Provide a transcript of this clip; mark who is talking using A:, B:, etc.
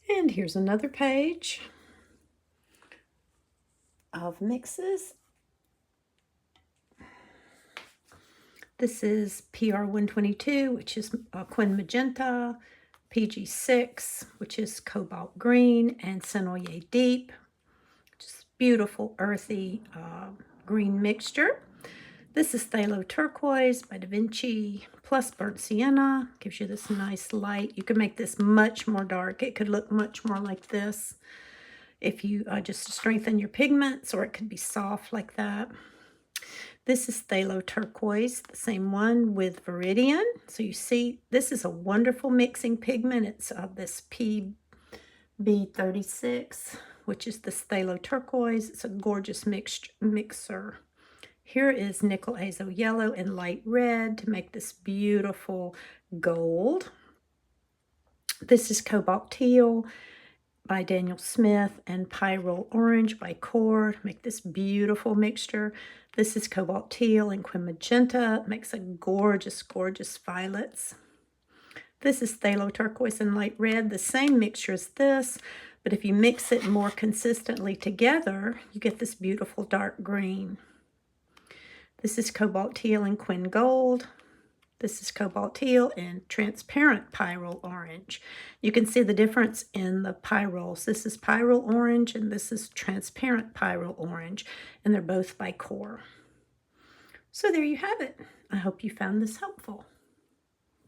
A: And here's another page of mixes. This is PR122, which is Quin Magenta, PG6, which is Cobalt Green, and Senoyer Deep. Just beautiful, earthy green mixture. This is Phthalo Turquoise by Da Vinci, plus Burnt Sienna. Gives you this nice light. You can make this much more dark. It could look much more like this if you just strengthen your pigments, or it could be soft like that. This is Phthalo Turquoise, the same one with Viridian. So you see, this is a wonderful mixing pigment. It's this PB36, which is this Phthalo Turquoise. It's a gorgeous mixer. Here is Nickel Azo Yellow and Light Red to make this beautiful gold. This is Cobalt Teal by Daniel Smith and Pyrrole Orange by Core to make this beautiful mixture. This is Cobalt Teal and Quin Magenta. It makes a gorgeous, gorgeous violets. This is Phthalo Turquoise and Light Red, the same mixture as this, but if you mix it more consistently together, you get this beautiful dark green. This is Cobalt Teal and Quin Gold. This is Cobalt Teal and Transparent Pyrrole Orange. You can see the difference in the pyrroles. This is Pyrrole Orange and this is Transparent Pyrrole Orange, and they're both by Core. So there you have it. I hope you found this helpful.